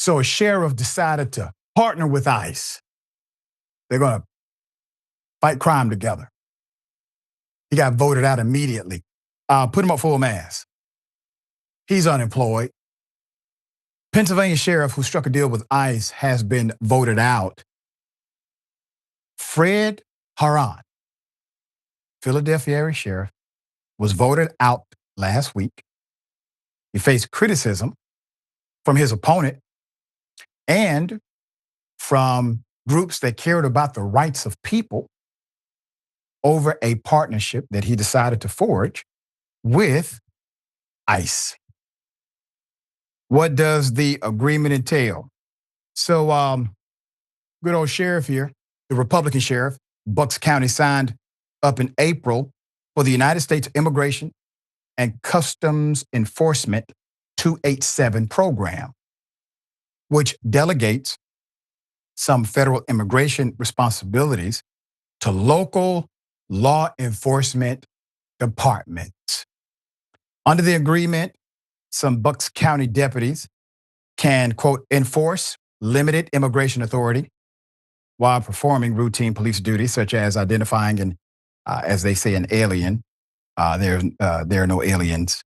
So a sheriff decided to partner with ICE. They're going to fight crime together. He got voted out immediately. Put him up full mass. He's unemployed. Pennsylvania sheriff who struck a deal with ICE has been voted out. Fred Harran, Philadelphia area sheriff, was voted out last week. He faced criticism from his opponent and from groups that cared about the rights of people over a partnership that he decided to forge with ICE. What does the agreement entail? So, good old sheriff here, the Republican sheriff, Bucks County signed up in April for the United States Immigration and Customs Enforcement 287 program, which delegates some federal immigration responsibilities to local law enforcement departments. Under the agreement, some Bucks County deputies can, quote, enforce limited immigration authority while performing routine police duties, such as identifying and, as they say, an alien. There are no aliens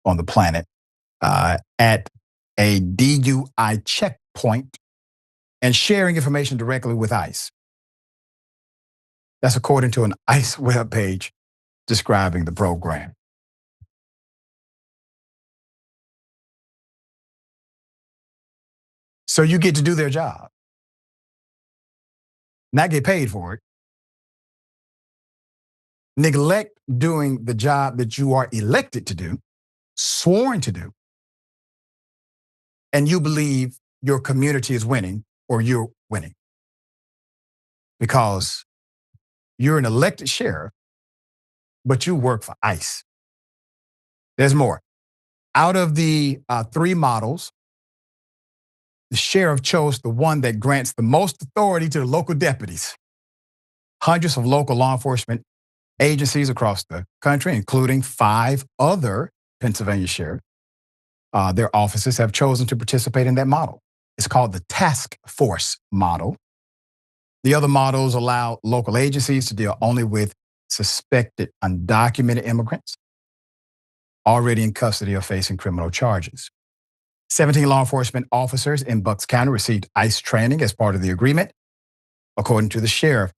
on the planet. At a DUI checkpoint and sharing information directly with ICE. That's according to an ICE webpage describing the program. So you get to do their job, not get paid for it. Neglect doing the job that you are elected to do, sworn to do, and you believe your community is winning or you're winning because you're an elected sheriff, but you work for ICE. There's more. Out of the 3 models, the sheriff chose the one that grants the most authority to the local deputies. Hundreds of local law enforcement agencies across the country, including 5 other Pennsylvania sheriffs, their offices have chosen to participate in that model. It's called the task force model. The other models allow local agencies to deal only with suspected undocumented immigrants already in custody or facing criminal charges. 17 law enforcement officers in Bucks County received ICE training as part of the agreement, according to the sheriff.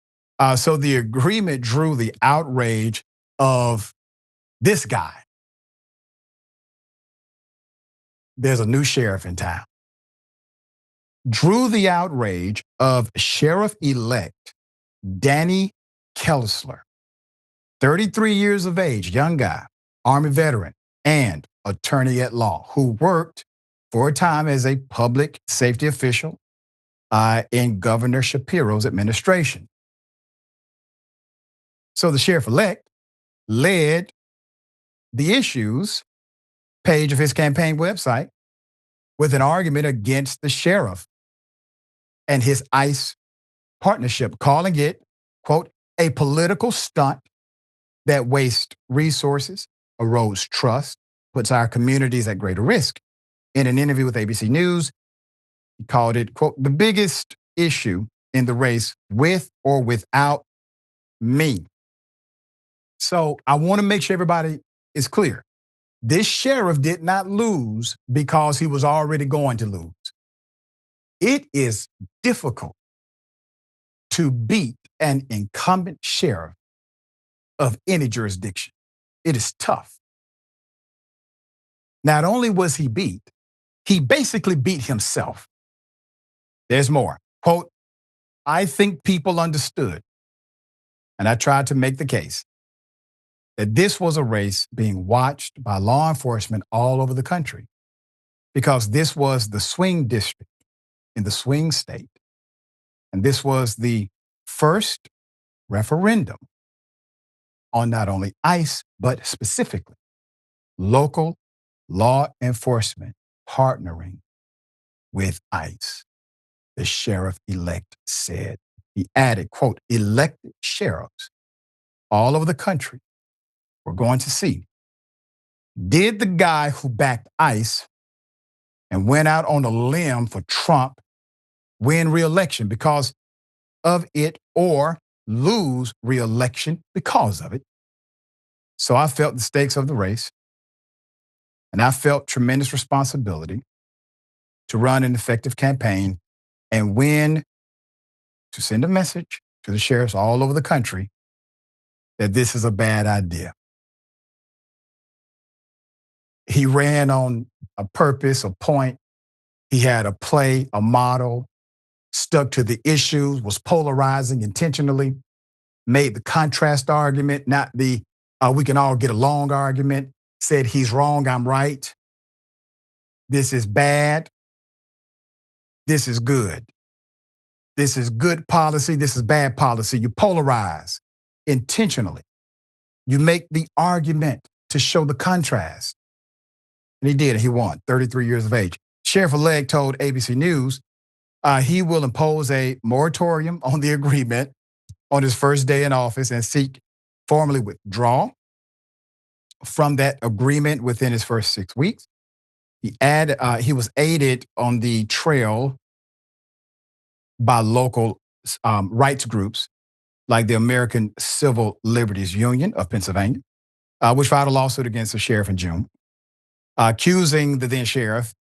So the agreement drew the outrage of this guy. There's a new sheriff in town. Drew the outrage of Sheriff-elect Danny Kelsler, 33 years of age, young guy, Army veteran, and attorney at law, who worked for a time as a public safety official in Governor Shapiro's administration. So the sheriff-elect led the issues page of his campaign website with an argument against the sheriff and his ICE partnership, calling it, quote, a political stunt that wastes resources, erodes trust, puts our communities at greater risk. In an interview with ABC News, he called it, quote, the biggest issue in the race with or without me. So I want to make sure everybody is clear. This sheriff did not lose because he was already going to lose. It is difficult to beat an incumbent sheriff of any jurisdiction. It is tough. Not only was he beat, he basically beat himself. There's more. Quote, I think people understood, and I tried to make the case, that this was a race being watched by law enforcement all over the country because this was the swing district in the swing state. And this was the first referendum on not only ICE, but specifically local law enforcement partnering with ICE. The sheriff-elect said. He added, quote, elected sheriffs all over the country we're going to see, did the guy who backed ICE and went out on a limb for Trump win re-election because of it or lose re-election because of it. So I felt the stakes of the race, and I felt tremendous responsibility to run an effective campaign and win, to send a message to the sheriffs all over the country that this is a bad idea. He ran on a purpose, a point. He had a play, a model, stuck to the issues, was polarizing intentionally, made the contrast argument, not the we can all get along argument, said he's wrong, I'm right. This is bad. This is good. This is good policy. This is bad policy. You polarize intentionally. You make the argument to show the contrast. And he did, and he won, 33 years of age. Sheriff-elect told ABC News he will impose a moratorium on the agreement on his first day in office and seek formally withdraw from that agreement within his first 6 weeks. He was aided on the trail by local rights groups like the American Civil Liberties Union of Pennsylvania, which filed a lawsuit against the sheriff in June, accusing the then sheriff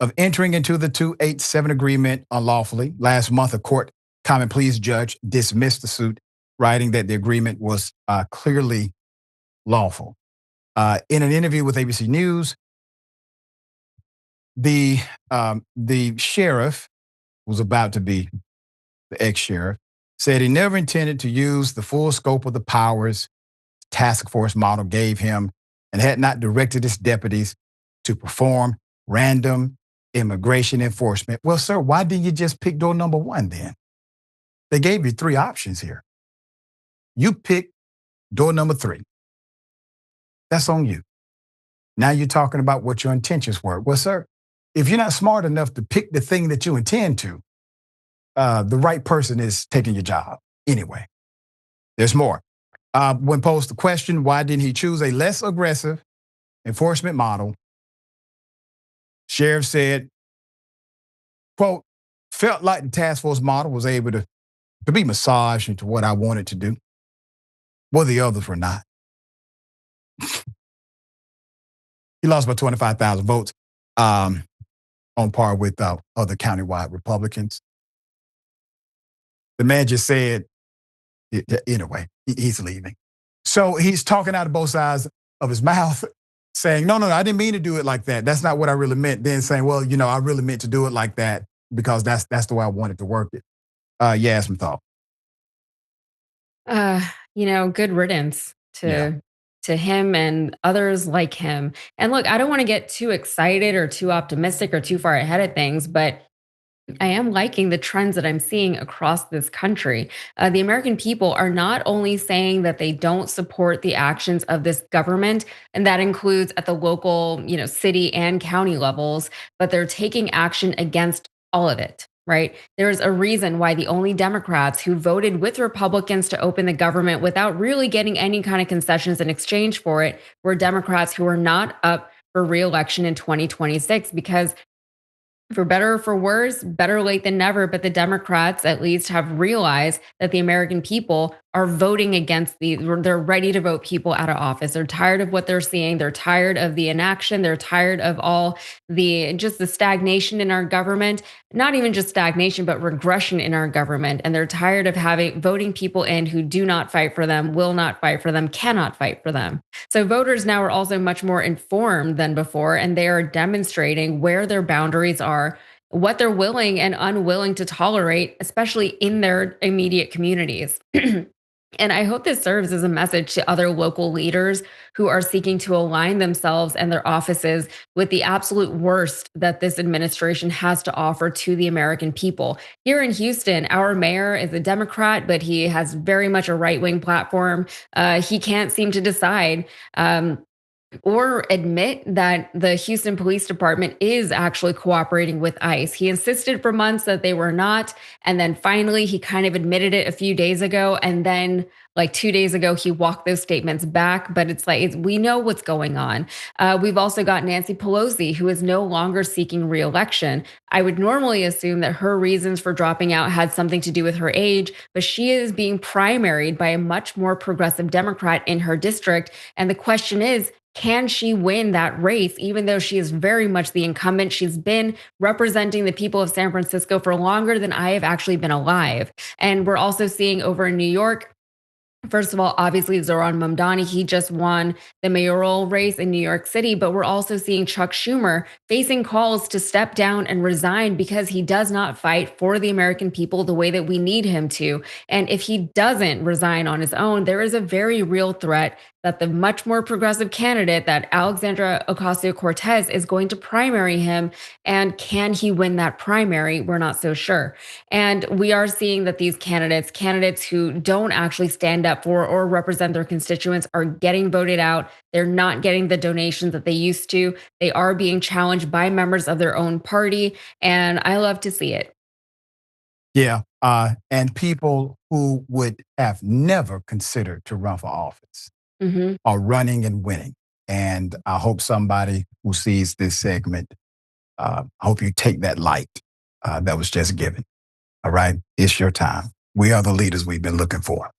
of entering into the 287 agreement unlawfully. Last month, a court common pleas judge dismissed the suit, writing that the agreement was clearly lawful. In an interview with ABC News, the sheriff, was about to be the ex-sheriff, said he never intended to use the full scope of the powers the task force model gave him and had not directed his deputies to perform random immigration enforcement. Well, sir, why didn't you just pick door number one then? They gave you 3 options here. You pick door number 3. That's on you. Now you're talking about what your intentions were. Well, sir, if you're not smart enough to pick the thing that you intend to, the right person is taking your job anyway. There's more. When posed the question, why didn't he choose a less aggressive enforcement model? Sheriff said, quote, felt like the task force model was able to be massaged into what I wanted to do. Well, the others were not. He lost by 25,000 votes, on par with other countywide Republicans. The man just said, anyway, he's leaving. So he's talking out of both sides of his mouth, saying, no, I didn't mean to do it like that. That's not what I really meant. Then saying, well, I really meant to do it like that because that's the way I wanted to work it. Yasmin thought. Good riddance Yeah. to him and others like him. And look, I don't want to get too excited or too optimistic or too far ahead of things, but I am liking the trends that I'm seeing across this country. The American people are not only saying that they don't support the actions of this government, and that includes at the local, city and county levels, but they're taking action against all of it. Right. There's a reason why the only Democrats who voted with Republicans to open the government without really getting any kind of concessions in exchange for it were Democrats who are not up for reelection in 2026, because for better or for worse, better late than never, but the Democrats at least have realized that the American people are voting against they're ready to vote people out of office. They're tired of what they're seeing. They're tired of the inaction. They're tired of all just the stagnation in our government, not even just stagnation, but regression in our government. And they're tired of voting people in who do not fight for them, will not fight for them, cannot fight for them. So voters now are also much more informed than before, and they are demonstrating where their boundaries are, what they're willing and unwilling to tolerate, especially in their immediate communities. And I hope this serves as a message to other local leaders who are seeking to align themselves and their offices with the absolute worst that this administration has to offer to the American people. Here in Houston, our mayor is a Democrat, but he has very much a right-wing platform. He can't seem to decide. Or admit that the Houston Police Department is actually cooperating with ICE. He insisted for months that they were not. And then finally, he kind of admitted it a few days ago. And then Like 2 days ago, he walked those statements back, but it's like we know what's going on. We've also got Nancy Pelosi, who is no longer seeking reelection. I would normally assume that her reasons for dropping out had something to do with her age, but she is being primaried by a much more progressive Democrat in her district. And the question is, can she win that race, even though she is very much the incumbent? She's been representing the people of San Francisco for longer than I have actually been alive. And we're also seeing over in New York, first of all, obviously Zoran Mamdani, he just won the mayoral race in New York City, but we're also seeing Chuck Schumer facing calls to step down and resign because he does not fight for the American people the way that we need him to. And if he doesn't resign on his own, there is a very real threat that the much more progressive candidate, that Alexandra Ocasio-Cortez, is going to primary him. And can he win that primary? We're not so sure. And we are seeing that these candidates who don't actually stand up for or represent their constituents, are getting voted out. They're not getting the donations that they used to. They are being challenged by members of their own party. And I love to see it. Yeah. And people who would have never considered to run for office Mhm. are running and winning. And I hope somebody who sees this segment, I hope you take that light that was just given. All right. It's your time. We are the leaders we've been looking for.